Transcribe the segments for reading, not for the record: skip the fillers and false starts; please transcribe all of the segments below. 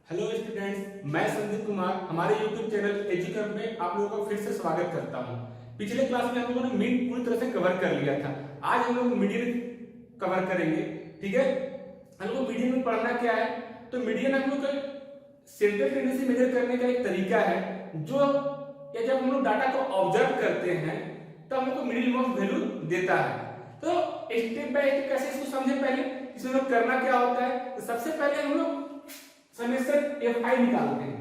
Hello students, मैं संदीप कुमार हमारे YouTube channel एजुकैम्प में आप लोगों का फिर से स्वागत करता हूं। पिछले क्लास में हम लोगों ने मीन पूरी तरह से कवर कर लिया था। आज हम लोग मीडियन कवर करेंगे। ठीक है, हम लोग मीडियन में पढ़ना क्या है, तो मीडियन हम लोग का सेंट्रल टेंडेंसी मेजर करने का एक तरीका है जो या जब हम लोग डाटा को ऑब्जर्व करते हैं तो हम लोग को मिडिल मॉस्ट वैल्यू देता है। तो स्टेप बाय स्टेप कैसे इसको समझे, पहले इसमें लोग करना क्या होता है। तो सबसे पहले हम लोग समेशन fi निकालते हैं,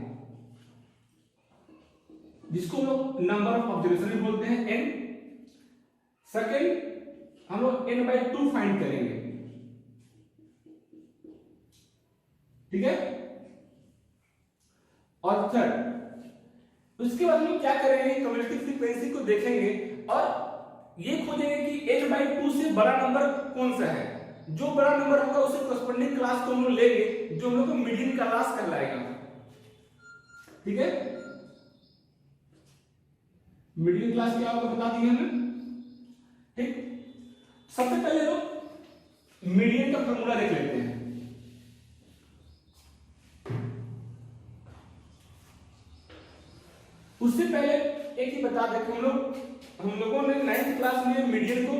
जिसको हम लोग नंबर ऑफ ऑब्जर्वेशन भी बोलते हैं n। सेकेंड हम लोग n/2 फाइंड करेंगे। ठीक है, और थर्ड उसके बाद हम लोग क्या करेंगे, क्युमुलेटिव फ्रीक्वेंसी को देखेंगे और ये खोजेंगे कि n/2 से बड़ा नंबर कौन सा है। जो बड़ा नंबर होगा उसे कॉरेस्पॉन्डिंग क्लास को हम लोग लेंगे, जो हम लोग को मीडियन क्लास कहलाएगा। ठीक है, मीडियन क्लास क्या होगा बता दिया हमने। ठीक, सबसे पहले लोग मीडियन का फॉर्मूला देख लेते हैं। उससे पहले एक ही बता दें कि हम लोगों ने 9th क्लास में मीडियन को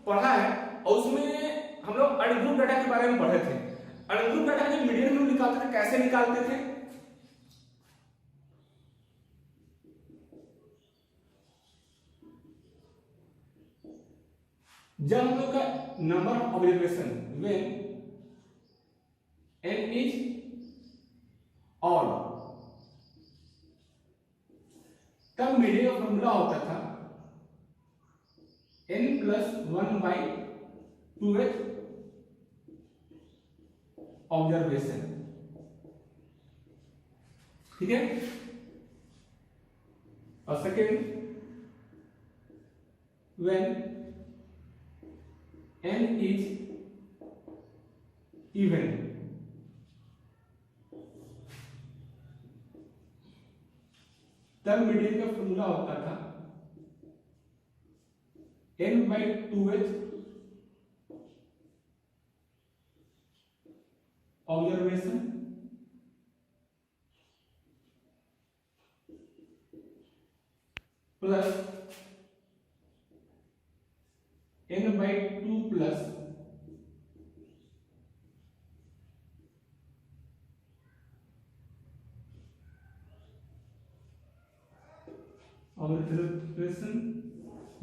पढ़ा है और उसमें हम लोग अनग्रुप डाटा के बारे में पढ़े थे। अनग्रुप डाटा जब मीडियन में निकालते थे कैसे निकालते थे, जब हम लोग का number of observation when n is odd, तब मीडियन का फॉर्मूला होता था n+1/2h ऑब्जर्वेशन। ठीक है, और second when n is even, तब मीडियन का फॉर्मूला होता था n/2h observation plus n/2 plus observation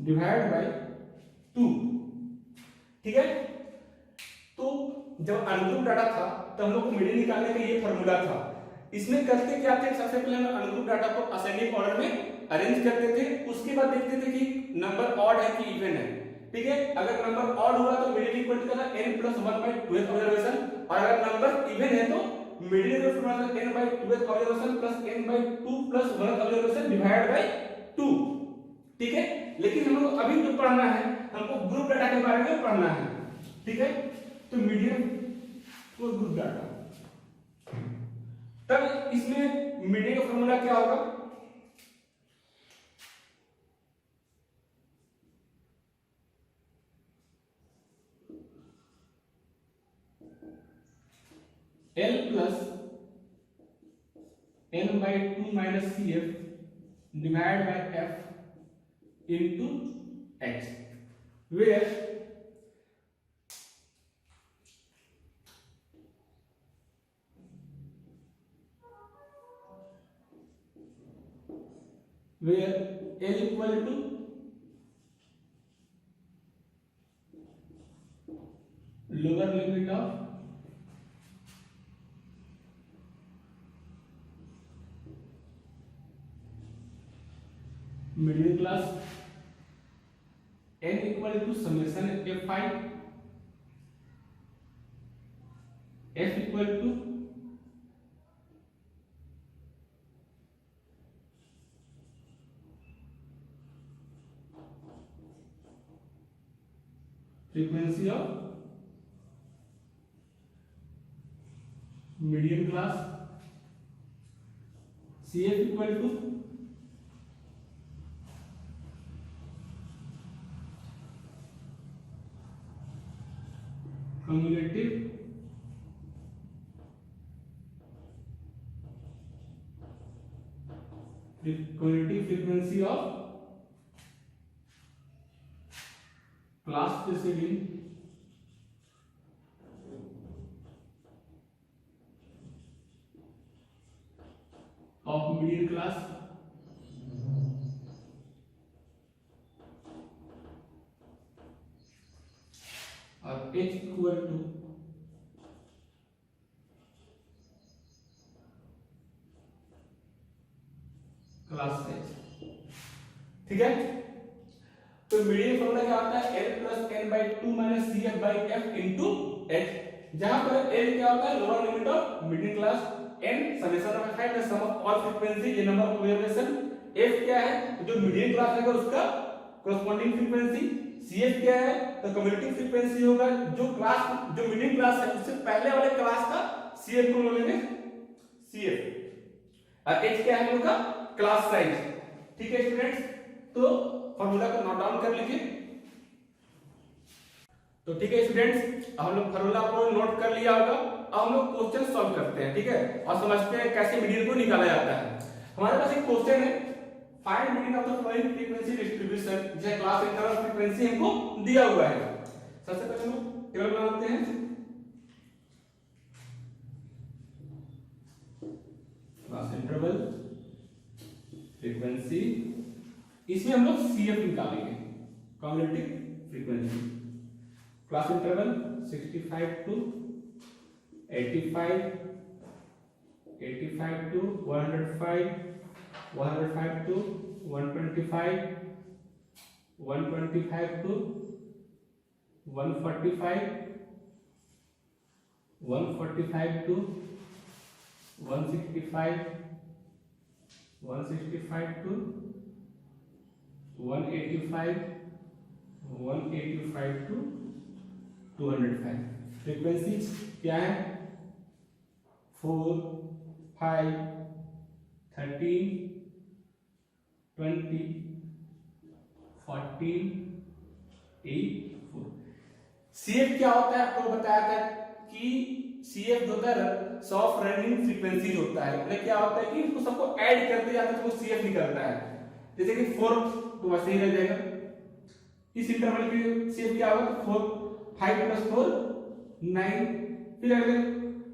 divide by 2। ठीक है, तो जब अनग्रुप डाटा था तो हम लोग को मीडियन निकालने का ये फॉर्मूला था। इसमें करते क्या थे, सबसे पहले हम अनग्रुप डाटा को असेंडिंग ऑर्डर में अरेंज करते थे। उसके बाद देखते थे कि नंबर ऑड है कि इवन है। ठीक है, अगर नंबर ऑड हुआ तो मीडियन इक्वल टू था n+1/2h ऑब्जर्वेशन, और अगर नंबर इवन है तो मीडियन का फॉर्मूला था n/2h observation plus n/2 + 1 observation divide by 2। ठीक है, लेकिन हम लोग अभी जो पढ़ना है हमको ग्रुप डाटा के बारे में पढ़ना है। ठीक है, तो मीडियन को ग्रुप डाटा, तब इसमें मीडियन का फॉर्मूला क्या होगा, L plus n/2 - CF divide by F into H, where L equal to lower limit of middle class, n equal to summation fi, f equal to frequency of median class, CF equal to cumulative cumulative frequency of class preceding of middle class और h equal to class size. ठीक है, तो median formula क्या होता है L plus n by 2 minus CF by F into h, जहां पर L क्या होता है lower limit of middle class, n summation of find the sum of all frequency ये नंबर ऑफ वेरिएशन, f क्या है जो मिडिल क्लास है उसका कॉरस्पॉन्डिंग फ्रीक्वेंसी, CF क्या है तो कम्युलेटिव फ्रीक्वेंसी होगा जो क्लास जो मिडिल क्लास है उससे पहले वाले क्लास का CF को लेंगे CF, और h क्या है हम लोग का क्लास साइज। ठीक है स्टूडेंट्स, तो फार्मूला को नोट डाउन कर लीजिए। तो ठीक है स्टूडेंट्स, हम लोग फार्मूला को नोट कर लिया होगा, अब हम लोग क्वेश्चन सॉल्व करते हैं। ठीक है, और समझते हैं कैसे मीडियन को निकाला जाता है। हमारे पास एक क्वेश्चन है, find median of the following frequency distribution, जैसे क्लास इंटरवल फ्रीक्वेंसी हमको दिया हुआ है। सबसे पहले हम टेबल बनाते हैं, क्लास इंटरवल फ्रीक्वेंसी, इसमें हम लोग CF निकालेंगे cumulative frequency, class interval 65 to 85, 85 to 105, 105 to 125, 125 to 145, 145 to 165, 165 to 185, 185 to 205। Frequency क्या है 4, 5, 13, 20, 14, 8, 4। CF क्या होता है आपको बताया था कि CF जो होता है सॉफ्ट रनिंग फ्रीक्वेंसी होता है, मतलब क्या होता है कि इसको सबको ऐड करते जाते हैं तो CF निकलता है। जैसे कि 4 तो वैसे ही रह जाएगा, इस इंटरवल के CF क्या होगा 4, 5 प्लस 4 9, फिर अगले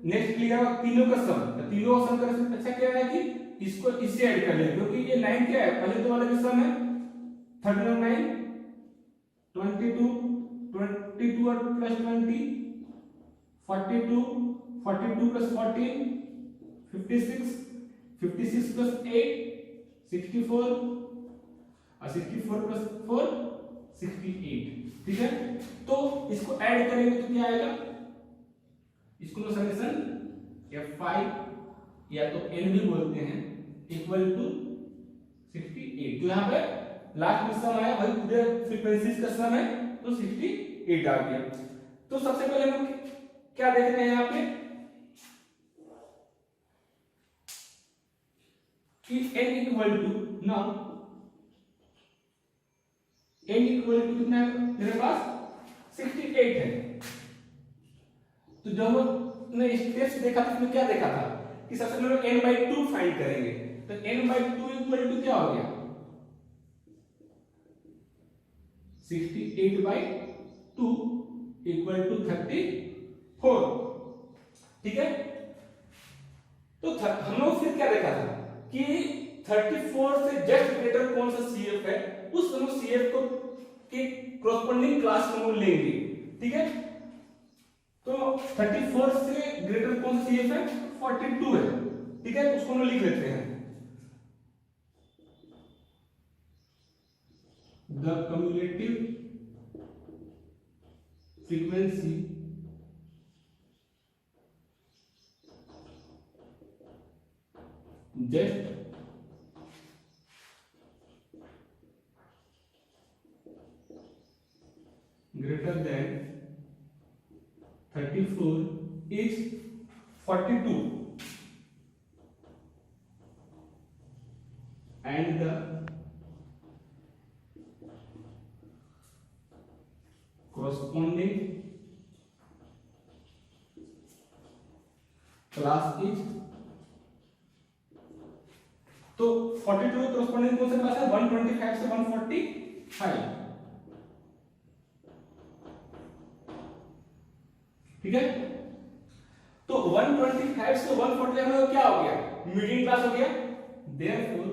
नेक्स्ट लिखा होगा तीनों का सम, तो तीनों का सम करने से अच्छा क्या है कि इसको इससे ऐड कर लें, क्योंकि ये 9 क्या है पहले तो वाले का सम है 13 और 9 22, 22 और प्लस 20 42, 42 प्लस 14 56, 56 प्लस 8 64 और 64 प्लस 4 68। ठीक है, तो इसको ऐड करेंगे तो क्या आएगा, इसको तो समेशन F5 या तो N भी बोलते हैं इक्वल टू 68, जो यहाँ पे लास्ट में सम आया वही पूरे फ्रीक्वेंसीज का सम है तो 68 आ गया। तो सबसे पहले हम क्या देख रहे हैं यहाँ पे कि n equal to now n equal to कितना है मेरे पास 68 है। तो जब हमने स्टेप्स देखा था उसमें क्या देखा था कि सबसे पहले n/2 फाइंड करेंगे, तो n/2 इक्वल टू क्या हो गया 68/2 इक्वल टू 34। ठीक है, तो हम लोग फिर क्या देखा था कि 34 से जस्ट ग्रेटर कौन सा CF है उस हम लोग CF को के कॉरस्पॉन्डिंग क्लास को हम लेंगे। ठीक है, तो 34 से ग्रेटर कौन सा CF है 42 है। ठीक है, उसको हम लिख लेते हैं, the cumulative frequency just greater than 34 is 42 and the corresponding class is तो 42 करस्पॉन्डिंग कौन सा क्लास है? 125 से 145, ठीक है। तो 125 से 145 में क्या हो गया? मीडियन क्लास हो गया। Therefore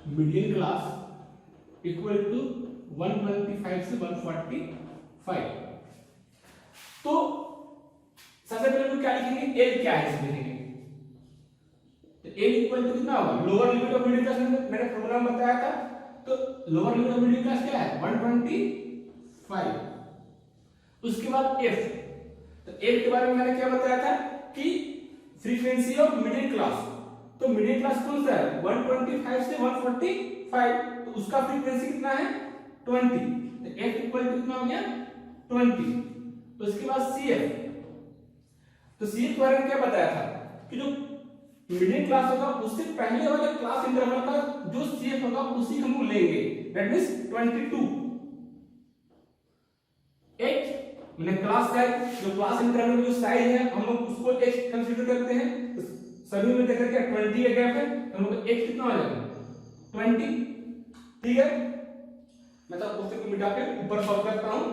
median class equal to 125 से 145। तो सबसे पहले हम क्या लिखेंगे? एल क्या है इसमें लिखेंगे। तो एल इक्वल टू कितना होगा? Lower limit of middle class मैंने फॉर्मूला में बताया था। तो lower limit of middle class क्या है? 125। उसके बाद एफ। तो एफ के बारे में मैंने क्या बताया था कि फ्रीक्वेंसी ऑफ मिडिल क्लास। तो मिडिल क्लास कौन सा है? 125 से 145। तो उसका फ्रीक्वेंसी कितना है? 20। तो एफ इक्वल टू कितना हो गया? 20। तो उसके बाद सी एफ। तो सी एफ के बारे में क्या बताया था कि जो मिडिल क्लास होगा उससे पहले वाले क्लास इंटरवल का जो सी एफ होगा उसी हम लोग लेंगे। That means 22। एच मैंने क्लास साइज, जो क्लास इंटरवल में जो साइज है हम लोग उसको एच कंसीडर करते हैं। तो सभी में देखकर क्या 20 का गैप है, तो हम लोग एच कितना हो जाएगा? 20, ठीक है। मैं तो क्वेश्चन को मिटा के ऊपर सॉल्व करता हूं।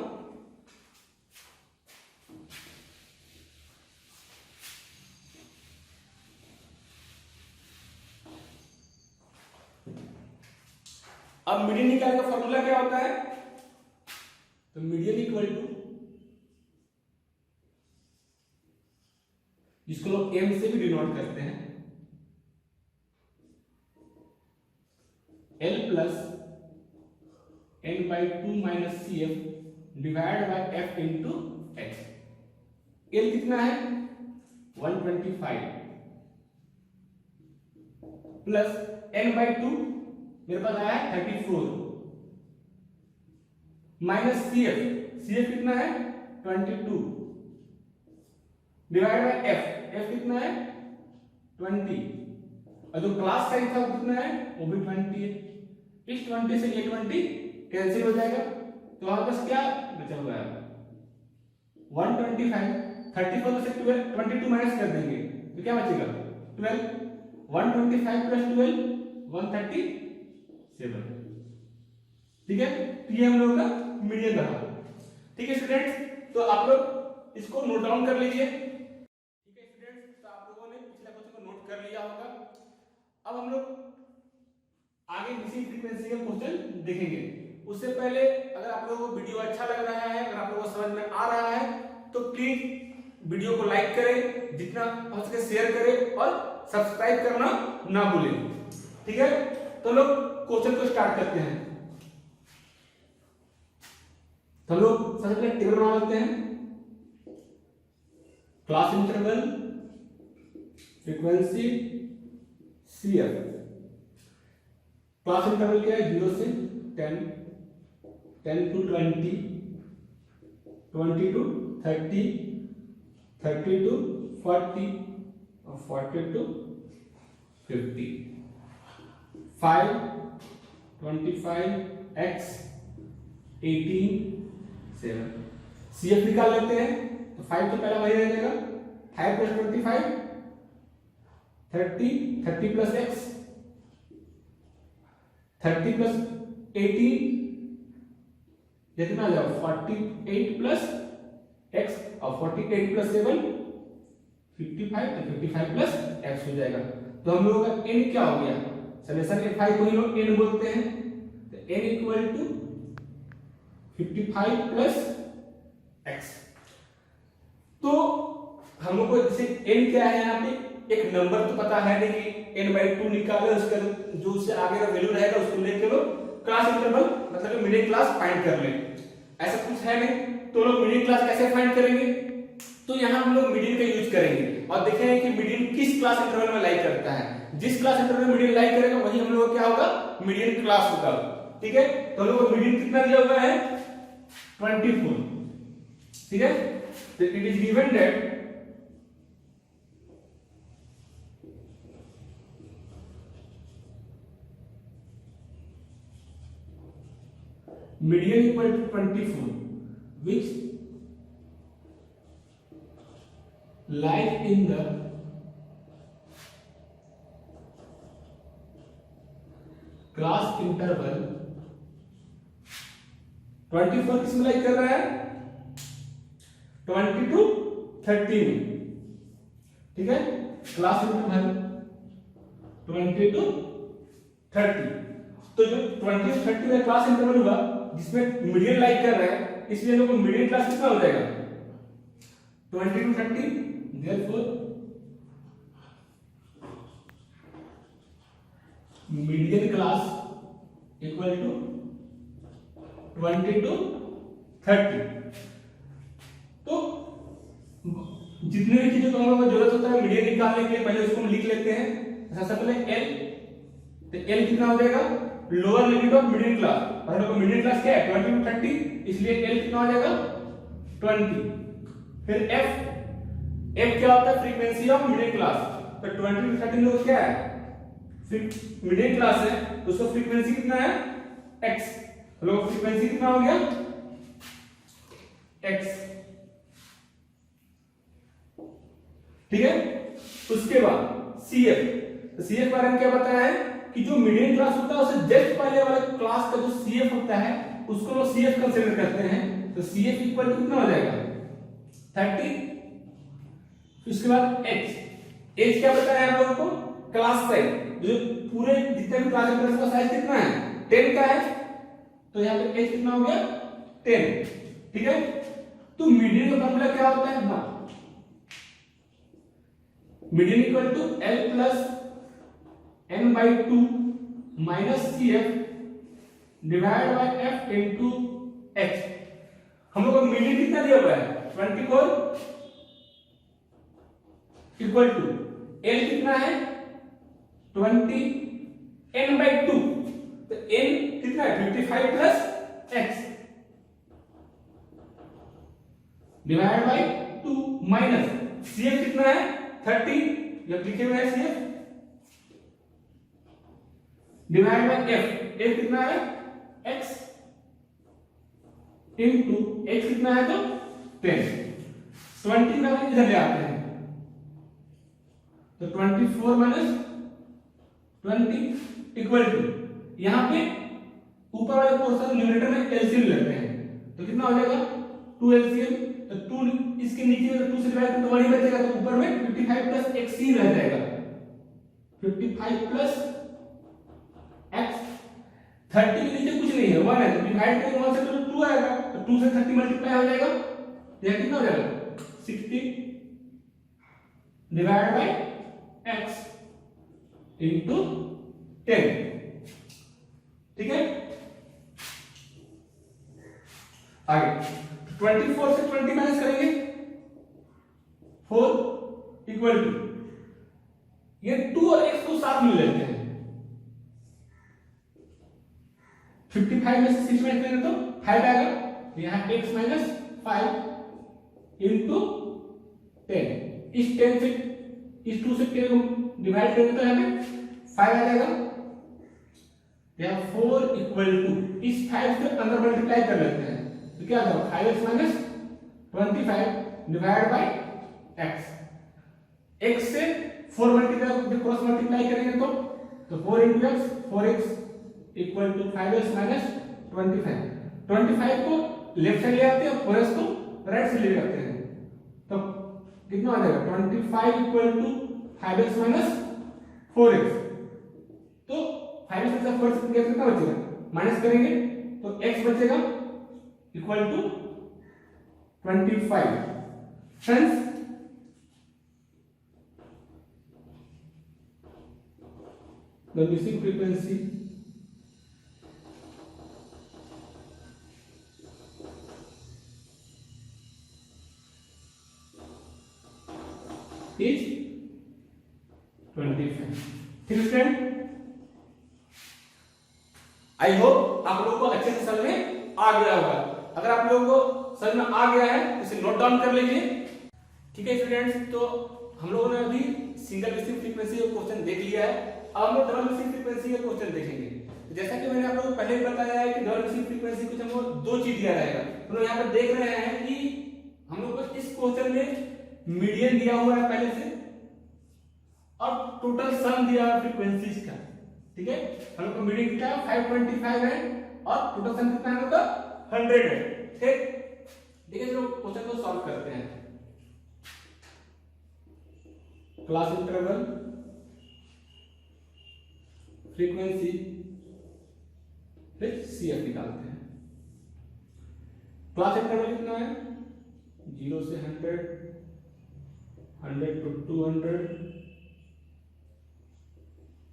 अब मीडियन निकालने का फॉर्मूला क्या होता है? तो मीडियन इक्वल टू, जिसको लोग एम से भी डिनोट करते हैं, L plus n by 2 minus c f divide by f into x. L कितना है? 125 प्लस एन बाई 2 मेरे पास आया है 34 माइनस सी एफ कितना है? 22 डिवाइड बाय एफ कितना है? 20। और जो क्लास साइज था वो कितना है? वो भी 20 है। इस 20 से ये 20 कैंसिल हो जाएगा, तो हमारे पास क्या बचा हुआ है? 125। 34 से 22 माइनस कर देंगे तो क्या बचेगा? 12। 125 प्लस 12 137, ठीक है। तो ये हम लोगों का मीडियन रहा, ठीक है स्टूडेंट्स। तो आप लोग इसको नोट डाउन कर लीजिए, ठीक है स्टूडेंट्स। तो आप लोगों ने पिछला क्वेश्चन को नोट कर लिया होगा। अब हम लोग आगे इसी फ्रीक्वेंसी का क्वेश्चन देखेंगे। उससे पहले अगर आप लोगों को वीडियो अच्छा लग रहा है, अगर आप लोगों को समझ में आ रहा है, तो प्लीज वीडियो को लाइक करें, जितना हो सके शेयर करें और सब्सक्राइब करना ना भूलें, ठीक है। तो लोग क्वेश्चन को स्टार्ट करते हैं। तो हम लोग सबसे पहले टेबल बना लेते हैं। Class interval frequency CF. Class interval क्या है? 0 से 10, 10 to 20, 20 to 30, 30 to 40 और 40 to 50, 5, 25, x, 18, 7। CF निकाल लेते हैं। तो 5 तो पहला वही रह जाएगा, 5 प्लस 25 30, 30 प्लस x, 30 प्लस 18 कितना आ जाएगा? 48 प्लस x और 48 प्लस 7 55, तो 55 प्लस x हो जाएगा। तो हम लोगों का n क्या हो गया? समेशन f5 को ही लोग n बोलते हैं। तो n equal to 55 plus x। तो हम लोग को जैसे n क्या है, यहाँ पे एक नंबर तो पता है नहीं कि n/2 निकाले, उसका जो उससे आगे का वैल्यू रहेगा उसको लेके लोग क्लास इंटरवल मतलब मिडिल क्लास फाइंड कर ले। ऐसा कुछ है नहीं, तो लोग मिडिल क्लास कैसे फाइंड करेंगे? तो यहाँ हम लोग मीडियन का यूज करेंगे और देखेंगे कि मीडियन किस क्लास इंटरवल में लाइक करता है। जिस क्लास इंटरवल में मीडियन लाइक करेगा वही हम लोग क्या होगा? मीडियन क्लास होगा, ठीक है। तो हम लोग को मीडियन कितना दिया हुआ है? 24, ठीक है। तो it is given that median equal to 24, which like in the class interval 24 किस में लाइक कर रहा है? 20 to 30 में, ठीक है। क्लास इंटरवल 20 to 30, तो जो 20 to 30 में क्लास इंटरवल होगा जिसमें मीडियन लाइक कर रहा है, इसलिए लोगों को मीडियन क्लास कितना हो जाएगा? 20 to 30, therefore median class equal to 20 to 30। तो जितने भी चीजों को हम लोगों को जरूरत होता है मीडियन निकालने के लिए, पहले उसको हम लिख लेते हैं। सबसे पहले एल, तो एल कितना हो जाएगा? Lower limit of median class, और हम लोग को मीडियन क्लास क्या है? 20 to 30, इसलिए एल कितना हो जाएगा? 20। फिर एफ, एफ क्या होता है? फ्रीक्वेंसी ऑफ मीडियन क्लास, तो 20 to 30 लोग क्या है? मीडियन क्लास है, तो उसका फ्रीक्वेंसी कितना है? एक्स। लोग फ्रीक्वेंसी कितना हो गया? एक्स, ठीक है। उसके बाद सीएफ, तो सीएफ बारे में क्या बताया है कि जो मीडियन क्लास होता है उससे जस्ट पहले वाले क्लास का जो सीएफ होता है उसको लोग सीएफ कंसीडर करते हैं। तो सीएफ इक्वल टू कितना हो जाएगा? 30। उसके बाद एच, एच क्या बताया है हम लोगों को? क्लास साइज, जो पूरे जितने भी क्लास है उसका साइज कितना है? 10 का है, तो यहाँ पे एच कितना हो गया? 10, ठीक है। तो मीडियन का फॉर्मूला क्या होता है? हाँ, median equal to L plus n by 2 minus c f divide by f into h. हम लोग को मीडियन कितना दिया हुआ है? 24 इक्वल टू एल कितना है? 20 एन बाई 2, तो एन कितना है? 55 plus x divide by 2 minus c f कितना है? 30, ये लिखे हुए हैं CF divide by f, f कितना है? एक्स इनटू एक्स कितना है? तो 10। 20 का हम इधर ले आते हैं, तो 24 माइनस 20 इक्वल टू, यहां पे ऊपर वाले पोर्शन न्यूमरेटर में एलसीएम लेते हैं, तो कितना हो जाएगा? 2 एलसीएम, तो 2 इसके नीचे अगर 2 से डिवाइड करें तो 1 ही बचेगा, तो ऊपर में 55 प्लस एक्स ही रह जाएगा। 55 प्लस एक्स, 30 के नीचे कुछ नहीं है, 1 है, तो डिवाइड करेंगे 1 से तो 2 आएगा, तो 2 से 30 मल्टीप्लाई हो जाएगा, यह कितना हो जाएगा? 60 डिवाइड बाय एक्स इनटू 10, ठीक है। आगे 24 से 20 माइनस करेंगे, 4 इक्वल टू, ये 2 और x को साथ में लेते हैं, 55 में से 6 माइनस करेंगे तो 5 आएगा, यहां x माइनस 5 इंटू 10, इस 10 से इस 2 से 10 को डिवाइड करेंगे तो यहां पे 5 आ जाएगा, यहां 4 इक्वल टू, इस 5 से अंदर मल्टीप्लाई कर लेते हैं, तो क्या होगा? 5x minus 25 divide by x, x से 4 मल्टीप्लाई क्रॉस मल्टीप्लाई करेंगे तो 4 into x, 4x equal to 5x minus 25 को लेफ्ट साइड ले आते हैं, 4x को राइट साइड ले आते हैं, तो कितना आ जाएगा? 25 equal to 5x minus 4x, तो 5x से 4x कितना बचेगा? माइनस करेंगे तो x बचेगा equal to 25। Friends, the missing frequency is 25। ठीक है फ्रेंड, आई होप आप लोगों को अच्छे से समझ में आ गया होगा। अगर आप लोगों को समझ में आ गया है तो इसे नोट डाउन कर लीजिए, ठीक है स्टूडेंट्स। तो हम लोगों ने अभी सिंगल मिसिंग फ्रीक्वेंसी का क्वेश्चन देख लिया है, अब हम लोग डबल मिसिंग फ्रीक्वेंसी का क्वेश्चन देखेंगे। तो जैसा कि मैंने आप लोगों को पहले ही बताया है कि डबल मिसिंग फ्रीक्वेंसी कुछ हमको 2 चीज दिया रहेगा, तो लोग यहाँ पर देख रहे हैं कि हम लोग को इस क्वेश्चन में मीडियन दिया हुआ है पहले से और टोटल सम दिया हुआ फ्रीक्वेंसीज का, ठीक है। हम लोग का मीडियन कितना है 525 है और टोटल सम कितना है हम लोग का 100 है, ठीक। देखिए चलो क्वेश्चन को सॉल्व करते हैं। क्लास इंटरवल फ्रीक्वेंसी फिर सीएफ निकालते हैं। क्लास इंटरवल कितना है 0 से 100, 100 to 200,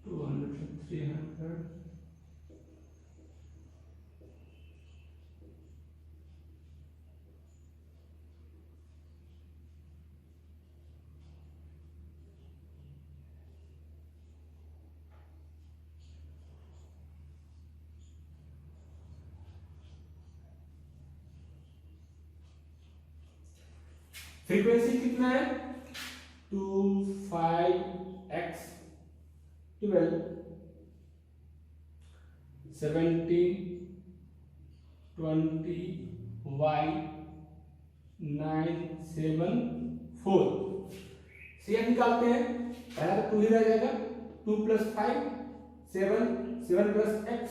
200 to 300, फ्रीक्वेंसी कितना है 2 5x 12 70 20 y 9 7 4। सीएफ निकालते हैं, पहला तो 2 ही रह जाएगा, 2 + 5 7, 7 + x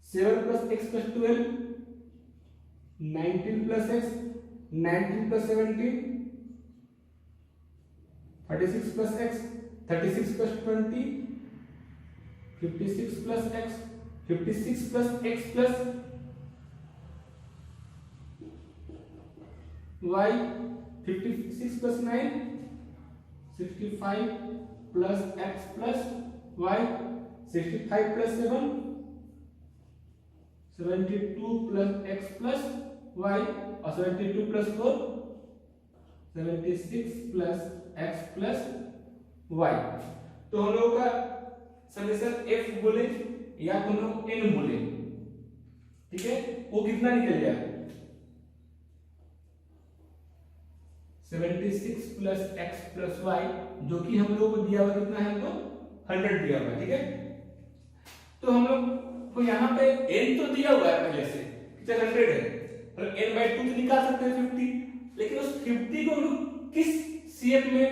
7 + x + 12, 19 + x 19 + 17, 36 + x 36 + 20, 56 + x 56 + x + y 56 + 9 65 + x + y 65 + 7 72 + x + y और 72 + 4 76 + x + y। तो हम लोग का समेशन f बोले या तो हम लोग n बोले, ठीक है, वो कितना निकल गया 76 + x + y, जो कि हम लोग को दिया हुआ कितना है हमको 100 दिया हुआ है, ठीक है। तो हम लोग को यहाँ पे n तो दिया हुआ है पहले से, चल 100 है, और n/2 तो निकाल सकते हैं 50, लेकिन उस 50 को हम लोग किस सीएफ में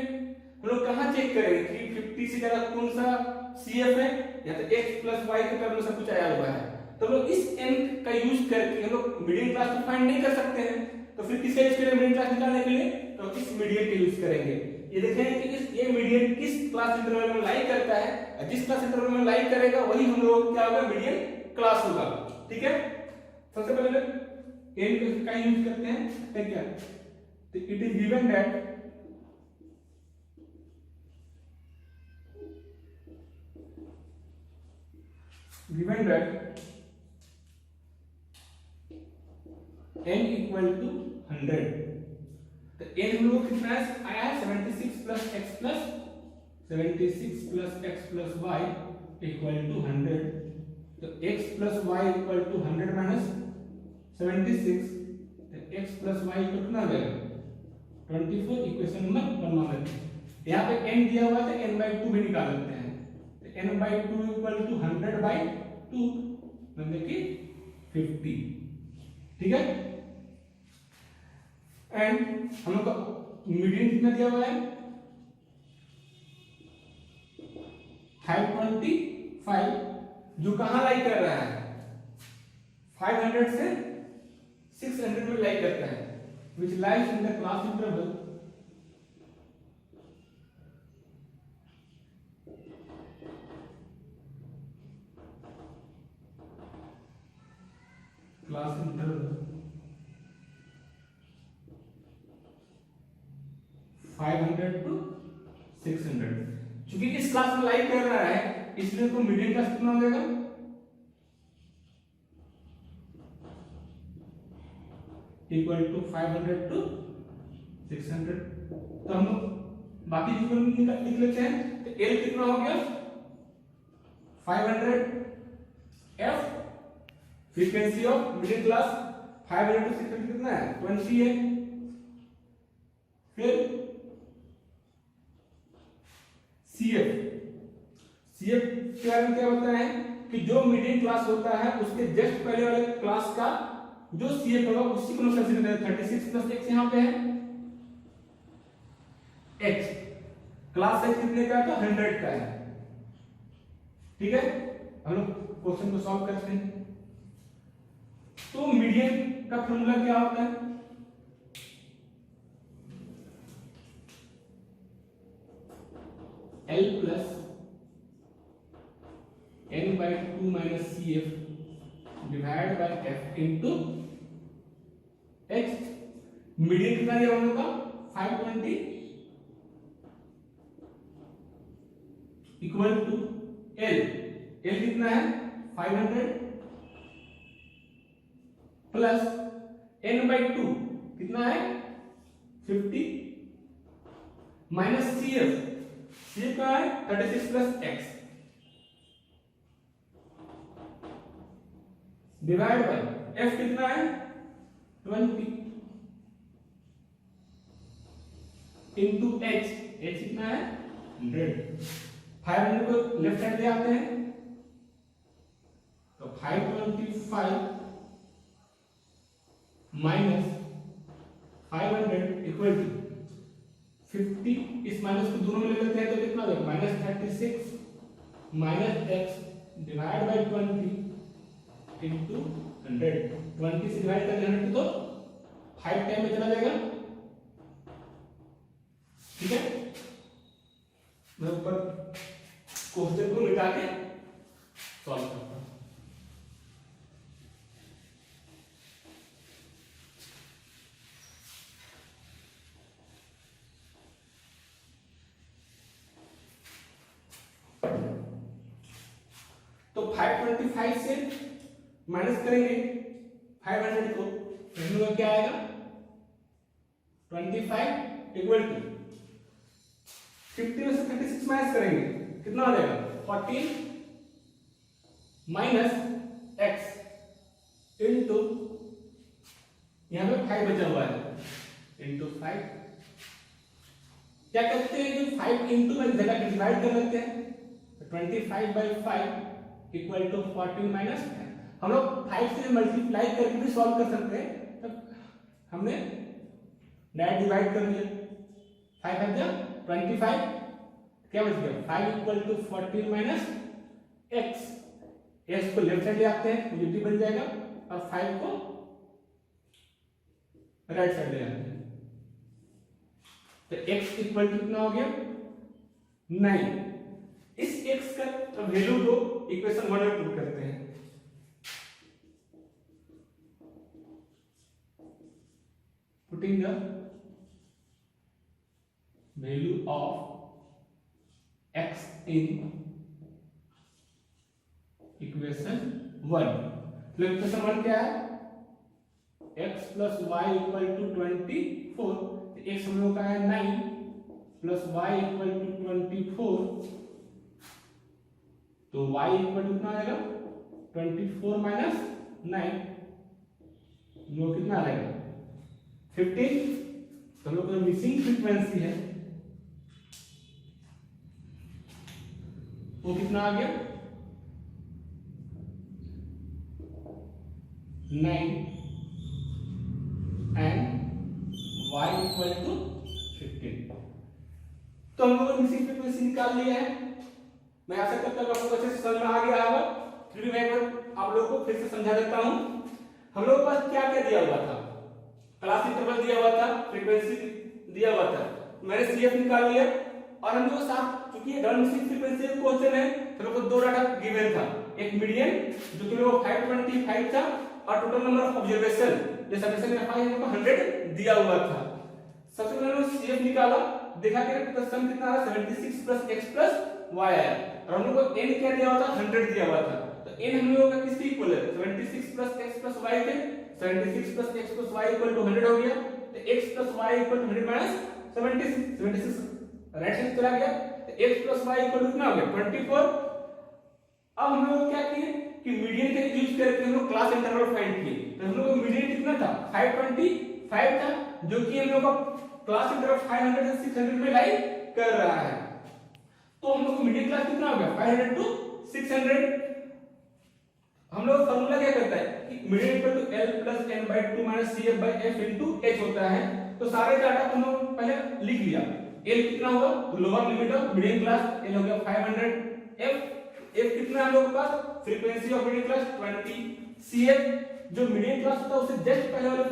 हम लोग कहाँ चेक करेंगे कि 50 से ज्यादा कौन सा सीएफ है, या तो x + y के टर्म में सब कुछ आया हुआ है। तो हम लोग इस n का यूज करके हम लोग मीडियन क्लास को फाइंड नहीं कर सकते हैं, तो फिर किसका यूज करेंगे मीडियन क्लास निकालने के लिए, तो इस मीडियन का यूज करेंगे। ये देखेंगे कि ये मीडियन किस क्लास इंटरवल में लाई करता है, और जिस क्लास इंटरवल में लाई करेगा वही हम लोग क्या होगा मीडियन क्लास होगा, ठीक है। सबसे पहले n का यूज करते हैं, है क्या, तो it is given that n = 100। तो n हम लोग कितना आया है 76 + x + 76 + x + y = 100। तो x + y = 100 - 76, तो x + y कितना आ जाएगा 24। इक्वेशन नंबर 1 मान लेते हैं, यहाँ पे n दिया हुआ है तो n/2 भी निकाल लेते हैं, तो n/2 = 100/2 मतलब कि 50, ठीक है। एंड हम लोग का मीडियन कितना दिया हुआ है 525, जो कहां लाई कर रहा है 500 से 600 में लाई करता है, which lies in the class interval class interval 500 to 600। चूंकि इस क्लास में लाई कर रहा है इसलिए तो मीडियन क्लास कितना हो जाएगा = 500 to 600। तो हम लोग बाकी चीजों लिख लेते हैं, तो L कितना हो गया 500 f, frequency of middle class 500 to 600 कितना है 20 है। फिर CF के बारे में क्या बताया है कि जो मिडिल क्लास होता है उसके जस्ट पहले वाले क्लास का जो CF होगा उसी को कंसीडर करें। 36 + x यहाँ पे है एच, क्लास साइज कितने का है? तो 100 का है। ठीक है, हम लोग क्वेश्चन को सॉल्व करते हैं। तो मीडियन का फॉर्मूला क्या होता है? L plus n/2 minus CF divide by F into H। Median कितना दिया हम लोग का? 520 इक्वल टू L कितना है? 500 प्लस n/2 कितना है? 50 माइनस CF का है 36 plus x divide by F कितना है? 20 इंटू H कितना है? 100। 500 को लेफ्ट साइड ले आते हैं तो 525 माइनस 500 इक्वल टू 50। इस माइनस को दोनों में ले लेते हैं तो कितना होगा? Minus 36 minus x divide by 20 into 100। 20 से डिवाइड कर 100 तो 5 टाइम में चला जाएगा। ठीक है, मैं ऊपर क्वेश्चन को मिटा के सॉल्व करता हूं। तो 525 से माइनस करेंगे 500 को, तो क्या आएगा? 25 इक्वल टू 50 में से 36 माइनस करेंगे कितना हो जाएगा? 14 माइनस x इंटू यहां पे 5 बचा हुआ है इंटू 5। क्या करते हैं कि 5 इंटू में जगह डिवाइड कर लेते हैं। 25/5 इक्वल टू 14 माइनस, हम लोग 5 से मल्टीप्लाई करके भी सॉल्व कर सकते हैं। तब हमने डायरेक्ट डिवाइड कर लिया। 5 है क्या? 25 क्या बच गया? 5 equal to 14 minus x। x को लेफ्ट साइड ले आते हैं, पॉजिटिव बन जाएगा, और 5 को राइट साइड ले आते हैं तो x इक्वल टू कितना हो गया? 9। इस x का वैल्यू को इक्वेशन 1 में पुट करते हैं। Putting the value of x in equation 1। तो इक्वेशन 1 क्या है? x plus y equal to 24। x हम लोग का है 9 प्लस वाई इक्वल टू 24, तो y इक्वल टू कितना आएगा? 24 माइनस 9, वो कितना आएगा? 15। तो हम लोग का मिसिंग फ्रीक्वेंसी है वो कितना आ गया? 9 एंड y इक्वल टू 15। तो हम लोगों ने मिसिंग फ्रीक्वेंसी निकाल लिया है। मैं आशा करता हूं आप लोग अच्छे से समझ में आ गया होगा। फिर भी मैं एक बार आप लोगों को फिर से समझा देता हूं। हम लोगों के पास क्या क्या दिया हुआ था? क्लास इंटरवल दिया हुआ था, फ्रीक्वेंसी दिया हुआ था, मैंने CF निकाल लिया, और हम लोग साथ चूंकि ये डबल मिसिंग फ्रीक्वेंसी क्वेश्चन है तो लोग को दो डाटा गिवन था। एक मीडियन जो कि लोग 525 था, और टोटल नंबर ऑफ ऑब्जर्वेशन जो समेशन में हम लोग को 100 दिया हुआ था। सबसे पहले हमने CF निकाला, देखा कि सम कितना आ रहा? 76 प्लस x प्लस y आया, और हम लोग को n क्या दिया हुआ था? 100 दिया हुआ था। तो n हम लोगों का किसके इक्वल है? 76 प्लस x प्लस y के। 76 plus x plus y equal to 100 हो गया। तो x plus y equal to 100 minus 76 right side चला गया, तो x plus y equal to कितना हो गया? 24। अब हम लोग क्या किए कि मीडियन का यूज करके हम लोग क्लास इंटरवल फाइंड किए। तो हम लोग का मीडियन कितना था? 525 था, जो कि हम लोग का क्लास इंटरवल 500 से 600 में लाई कर रहा है। तो हम लोग मीडियन क्लास कितना हो गया? 500 टू 600। हम लोग फार्मूला क्या करता है कि median equal to L plus n/2 minus CF by F into H होता है। तो सारे डाटा हम लोग पहले लिख लिया। एल कितना होगा, तो lower limit of middle class L हो गया 500, एफ कितना है हम लोगों के पास, frequency of middle class 20, CF जो मिडिल क्लास होता है उससे जस्ट पहले वाले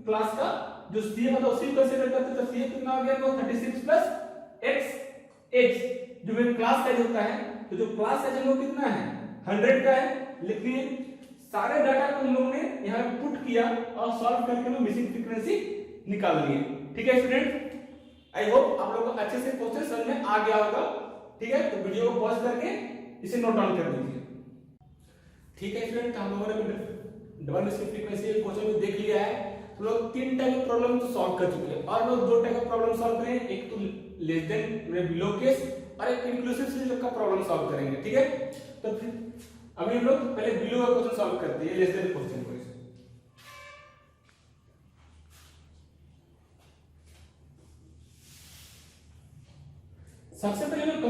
क्लास का जो सीएफ होता है उसी को कंसीडर करते हैं, तो सीएफ कितना हो गया, तो 36 प्लस एक्स एच जो मेरे क्लास साइज होता है, तो जो क्लास साइज हम लोग कितना है 100 का है, लेकिन सारे डाटा को हम लोगों ने यहाँ पे पुट किया और सॉल्व करके हम मिसिंग फ्रीक्वेंसी निकाल लिए। ठीक है स्टूडेंट, आई होप आप लोगों को अच्छे से क्वेश्चन समझ में आ गया होगा। ठीक है, तो वीडियो को पॉज करके इसे नोट डाउन कर लीजिए। ठीक है स्टूडेंट, तो हम लोगों ने डबल मिसिंग फ्रीक्वेंसी क्वेश्चन को देख लिया है। तो लोग 3 टाइप के प्रॉब्लम तो सॉल्व कर चुके हैं और लोग 2 टाइप के प्रॉब्लम सॉल्व करेंगे, एक तो लेस देन बिलो केस और एक इंक्लूसिव से का प्रॉब्लम सॉल्व करेंगे। ठीक है, तो फिर अभी हम लोग पहले बिलो का क्वेश्चन सॉल्व करते हैं, लेस देन क्वेश्चन को। सबसे पहले हम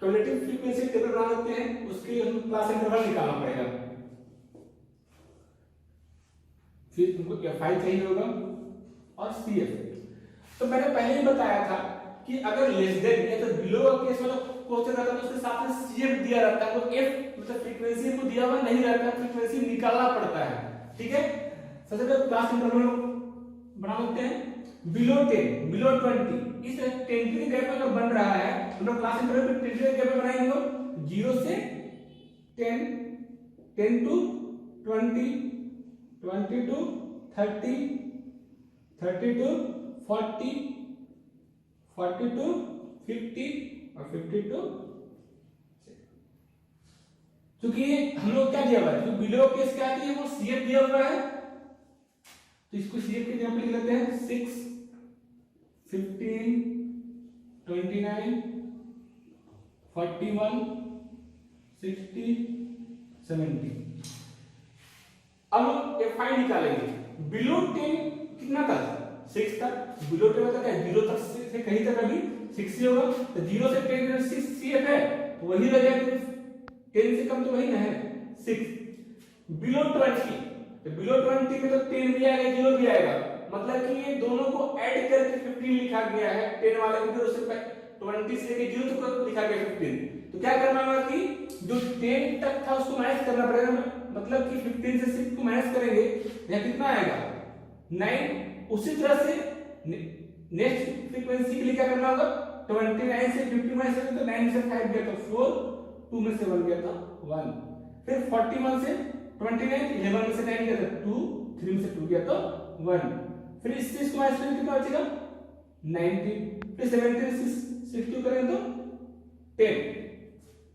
कम्युलेटिव फ्रीक्वेंसी टेबल बना लेते हैं, उसके लिए हम क्लास इंटरवल निकालना पड़ेगा, फिर तुमको Fi चाहिए होगा और CF। तो मैंने पहले ही बताया था कि अगर लेस देन या तो बिलो का केस मतलब क्वेश्चन रहता है तो उसके साथ में CF दिया रहता है, तो F मतलब फ्रीक्वेंसी को दिया हुआ नहीं रहता है, फ्रीक्वेंसी निकालना पड़ता है। ठीक है, सबसे पहले क्लास इंटरवल बना लेते हैं, बिलो 10 बिलो 20, इस 10 के गैप में अगर बन रहा है तो हम लोग क्लास इंटरवल पे 10 के गैप में बनाएंगे, 0 से 10, 10 टू 20, 20 to 30, 30 to 40, 40 to 50 और 50 to 6। क्योंकि हम लोग क्या दिया हुआ है, तो बिलो केस क्या है, वो सीएफ दिया हुआ है, तो इसको सीएफ के जगह पे लिख लेते हैं 6, 15, 29, 41, 60, 70। अब हम Fi निकालेंगे, बिलो 10 कितना था 6 तक, बिलो 10 तक है 0 तक से कहीं तक अभी 6 ही होगा, तो 0 से 10 में 6 CF है, तो वही रह जाएगा, 10 से कम तो वही ना है 6। बिलो 20, तो बिलो 20 में तो 10 भी आएगा 0 भी आएगा, मतलब कि ये दोनों को ऐड करके 15 लिखा गया है, 10 वाले को फिर उससे 20 से लेके 0 तक लिखा गया 15। तो क्या करना होगा कि जो 10 तक था उसको माइनस करना पड़ेगा, मतलब कि 15 से 6 को माइनस करेंगे यह कितना आएगा 9। उसी तरह से नेक्स्ट फ्रीक्वेंसी के लिए क्या करना होगा, 29 से 50 माइनस करेंगे तो 9 से 5 गया तो 4, 2 में से 1 गया तो 1, फिर 41 से 29, 11 में से 9 गया तो 2, 3 में से 2 गया तो 1, फिर इससे इसको माइनस करेंगे कितना बचेगा 90, फिर 70 से 62 करेंगे तो 10।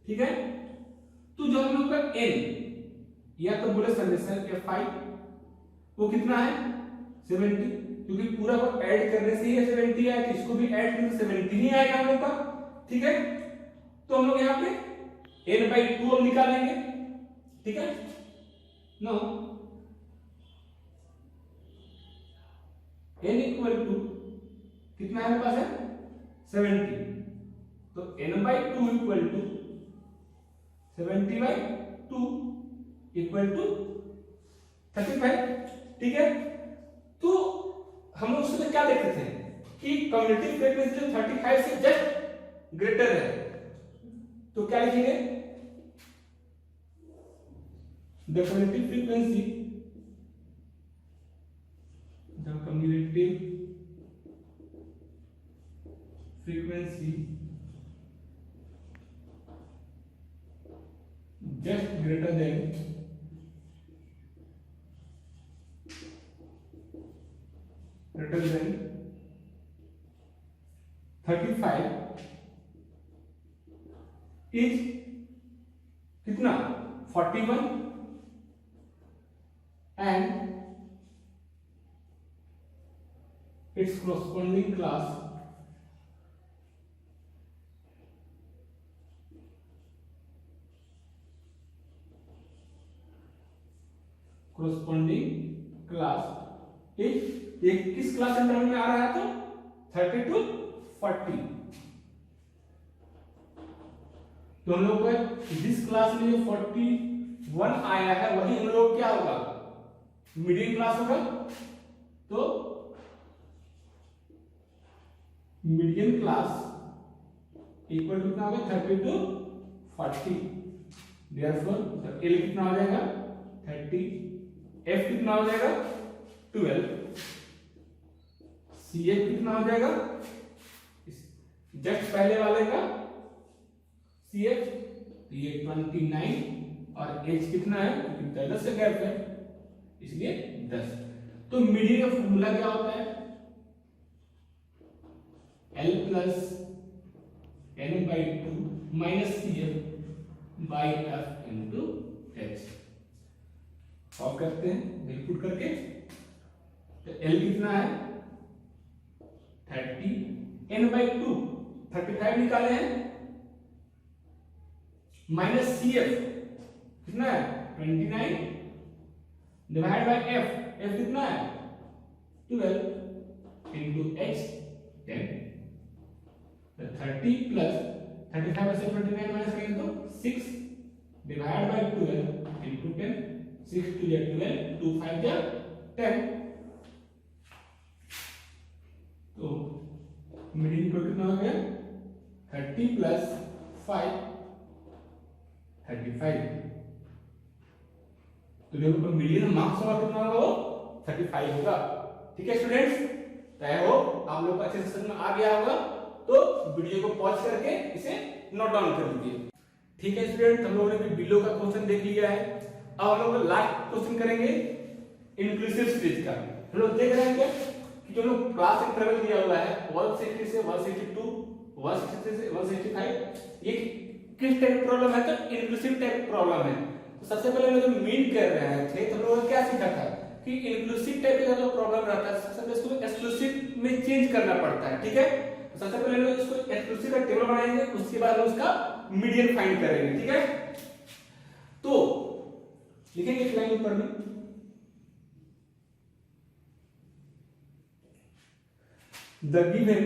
ठीक है, तो जो हम लोग का n या तो बोले समेशन Fi वो कितना है 70, क्योंकि पूरा को ऐड करने से ही 70 आया, तो इसको भी ऐड करने से 70 ही आएगा हम लोग का। ठीक है, तो हम लोग यहाँ पे n/2 हम निकालेंगे। ठीक है, नो n इक्वल टू कितना है हमारे पास है 70, तो n/2 equal to 70/2 equal to 35। ठीक है, तो हम लोग उसमें क्या देखते थे कि कम्युलेटिव फ्रीक्वेंसी जो 35 से जस्ट ग्रेटर है, तो क्या लिखेंगे, the cumulative frequency, the cumulative frequency just greater than 35 is कितना 41 and its corresponding class एक किस क्लास इंटरवल में आ रहा है, तो 30 to 40। तो हम लोग को जिस क्लास में जो 41 आया है वही हम लोग क्या होगा मिडिल क्लास होगा, तो मीडियन क्लास इक्वल टू कितना होगा 30 to 40, देयरफॉर एल कितना हो जाएगा 30, एफ कितना हो जाएगा 12, सी एफ कितना हो जाएगा जस्ट पहले वाले का सी एफ ये 29 और एच कितना है क्योंकि 10 से गैप है इसलिए 10। तो मीडियन का फॉर्मूला क्या होता है L plus n by 2 minus c f by f into h. Solve करते हैं इनपुट करके, तो L कितना है 30, n बाई 2 35 निकाले हैं, माइनस सी एफ कितना है 29 डिवाइड बाय एफ, एफ कितना है 12 इंटू एच 10, तो 30 प्लस 35 से 29 माइनस करेंगे तो 6 डिवाइड बाय 12 इंटू 10, 6 to 12, 2 5 जा 10, तो मीडियन को कितना हो गया 30 प्लस 5 35, तो देखो मीडियन मार्क्स होगा कितना होगा वो 35 होगा। ठीक है स्टूडेंट्स, तो आई होप आप लोग को अच्छे से समझ में आ गया होगा, तो वीडियो को पॉज करके इसे नोट डाउन कर लीजिए। ठीक है स्टूडेंट, हम लोगों ने बिलो का क्वेश्चन देख लिया है, अब हम लोग लास्ट क्वेश्चन करेंगे इंक्लूसिव सीरीज का। हम लोग देख रहे हैं क्या कि जो लोग क्लास इंटरवल दिया हुआ है 160 से 162, 160 से 165, ये किस टाइप प्रॉब्लम है तो इंक्लूसिव टाइप प्रॉब्लम है। तो सबसे पहले हम लोग मीन कर रहे थे, तो हम लोगों ने क्या सीखा था कि इंक्लूसिव टाइप का जो प्रॉब्लम रहता है सबसे पहले इसको एक्सक्लूसिव में चेंज करना पड़ता है। ठीक है, तो सबसे पहले हम लोग इसको एक्सक्लूसिव का टेबल बनाएंगे, उसके बाद हम उसका मीडियन फाइंड करेंगे। ठीक है, तो लिखेंगे एक लाइन ऊपर में the given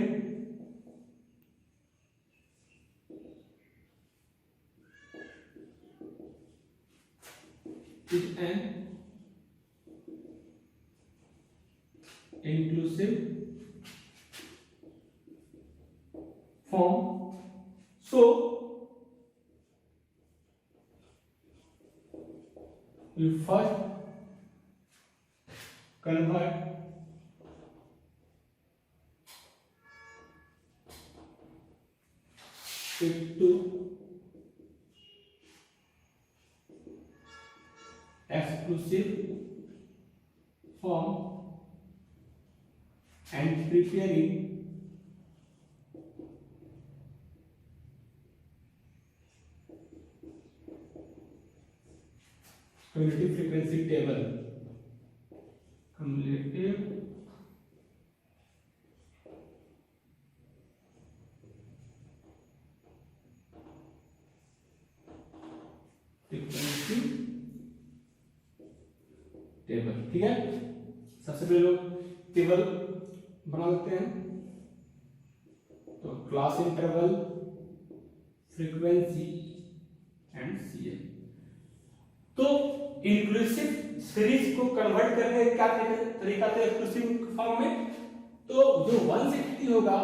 is an inclusive form, so we first convert it to exclusive form and preparing cumulative frequency table, cumulative frequency table. ठीक है, सबसे पहले लोग टेबल बना लेते हैं, तो class interval frequency and CM. तो इंक्लूसिव सीरीज को कन्वर्ट करने का क्या तरीका था एक्सक्लूसिव फॉर्म में, तो जो 160 होगा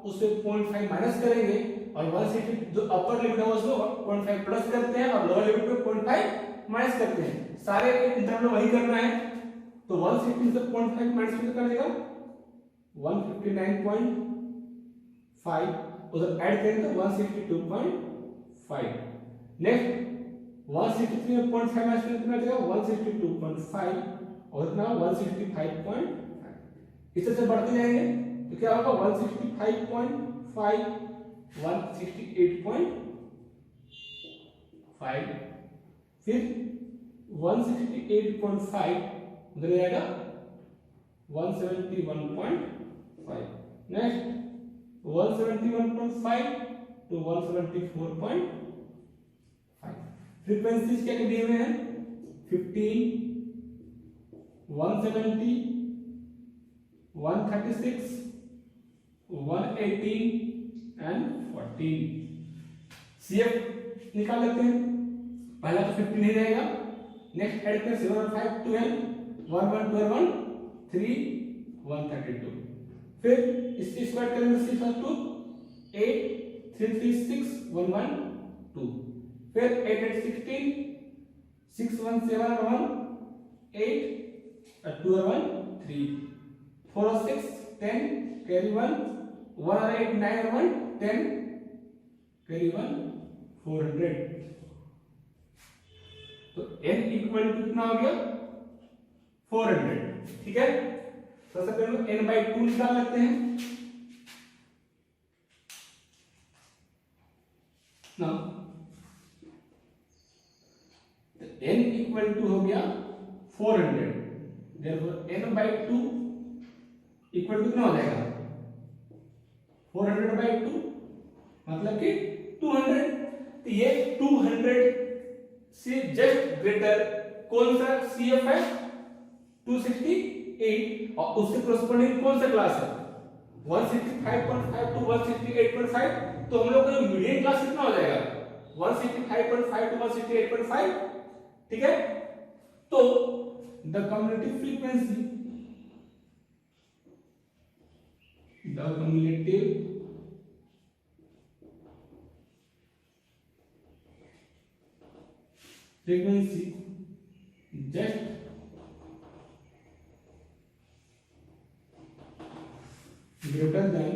उसमें 0.5 माइनस करेंगे और 160 जो अपर लिमिट है उसको 0.5 प्लस करते हैं और लोअर लिमिट में 0.5 माइनस करते हैं। सारे इंटरवल में वही करना है, तो 160 से 0.5 माइनस कितना करेगा 159.5, उधर ऐड करेंगे तो 162.5। नेक्स्ट 163 में 0.5 माइनस कितना करेगा 162.5 और इतना 165.5। इस तरह से बढ़ते जाएंगे तो क्या होगा 165.5, 168.5, फिर 168.5 उधर जाएगा 171.5, नेक्स्ट 171.5 to 174.5। फ्रीक्वेंसीज क्या दिए हुए हैं 15, 170, 136, 118 एंड 14। सीएफ निकाल लेते हैं, पहला तो 15 ही रहेगा, नेक्स्ट ऐड करें 7 और 5 12, 1 1 12 1 3 132, फिर इससे स्क्वायर करेंगे 6 + 2 8 3 3 6 1 1 2 फिर 8 8 16 6 1 7 1 8 2 1 3 4 6 10 carry 1 1 8 9 1 10 carry 1 400 तो n इक्वल टू कितना हो गया 400 ठीक है। तो सबसे पहले n by 2 निकाल लेते हैं ना तो n इक्वल टू हो गया 400 therefore n by 2 equal to कितना हो जाएगा 400 by 2 मतलब कि 200 तो ये 200 से जस्ट ग्रेटर कौन सा CF है 268 और उसके कोरस्पोंडिंग कौन सा क्लास है 165.5 to 168.5 तो हम लोग का जो मीडियन क्लास कितना हो जाएगा 165.5 to 168.5 ठीक है। तो the cumulative frequency just greater than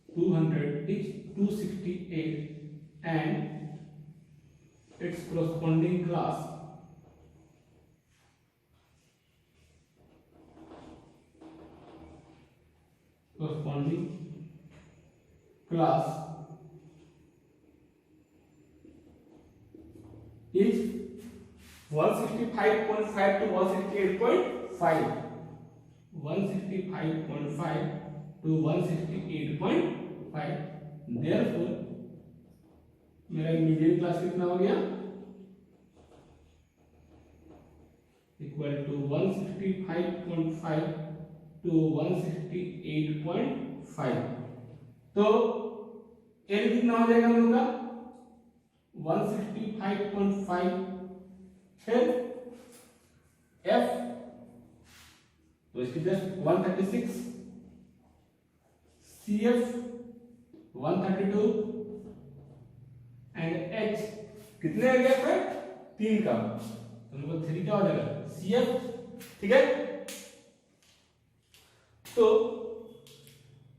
200 is 268 and its corresponding class is 165.5 to 168.5 165.5 to 168.5 therefore मेरा मीडियन क्लास कितना हो गया इक्वल टू 165.5 to 168.5 तो n कितना हो जाएगा हम लोग का 165.5 फिर f तो इसकी जस्ट 136 CF 132 एंड h कितने आ गया फिर 3 का तो हम लोग 3 क्या हो जाएगा CF ठीक है। तो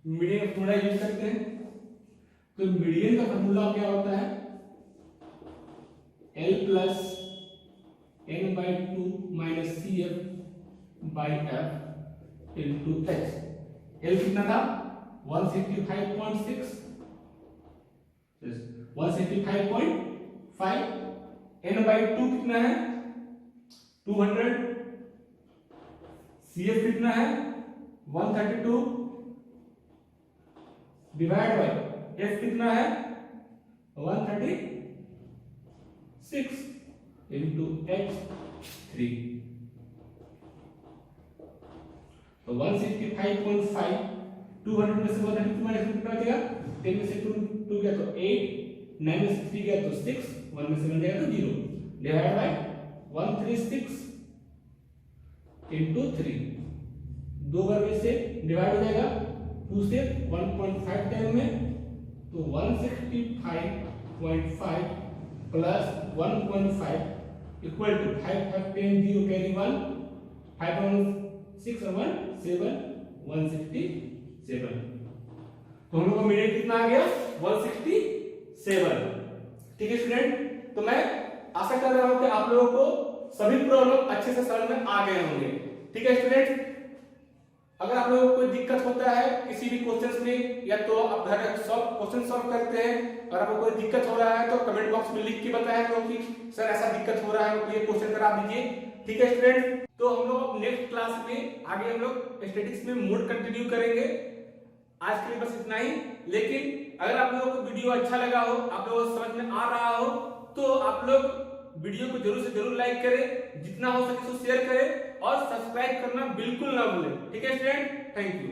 मीडियन फॉर्मूला यूज करते हैं तो मीडियन का फॉर्मूला क्या होता है L plus n by 2 minus CF by F into H L कितना था 165.6 165.5 n by 2 कितना है 200 CF कितना है 132 डिवाइड बाय F कितना है 136 into H3 तो 165.5 200 में से 132 माइनस कितना बचेगा 10 में से 2 गया तो 8 9 में से 3 गया तो 6 1 में से 1 गया तो 0 डिवाइड बाय 136 into 3 दो बार में से डिवाइड हो जाएगा 2 से 1.5 टाइम में तो 165.5 plus 1.5 equal to 5 5 10 0 carry 1 5 1 6 और 1 7 167 तो हम लोग का मीडियन कितना आ गया 167 ठीक है स्टूडेंट। तो मैं आशा कर रहा हूं कि आप लोगों को सभी प्रॉब्लम अच्छे से समझ में आ गए होंगे ठीक है स्टूडेंट। अगर आप लोगों को कोई दिक्कत होता है किसी भी क्वेश्चंस में या तो आप घर क्वेश्चन सॉल्व करते हैं और आपको कोई दिक्कत हो रहा है तो कमेंट बॉक्स में लिख के बताएं क्योंकि सर ऐसा दिक्कत हो रहा है तो ये क्वेश्चन करा दीजिए ठीक है स्टूडेंट। तो हम लोग नेक्स्ट क्लास में आगे हम लोग स्टैटिस्टिक्स में मोड कंटिन्यू करेंगे। आज के लिए बस इतना ही, लेकिन अगर आप लोगों को वीडियो अच्छा लगा हो आप लोगों को समझ में आ रहा हो तो आप लोग वीडियो को जरूर से जरूर लाइक करें, जितना हो सके उसको शेयर करें और सब्सक्राइब करना बिल्कुल ना भूलें ठीक है स्टूडेंट। Thank you.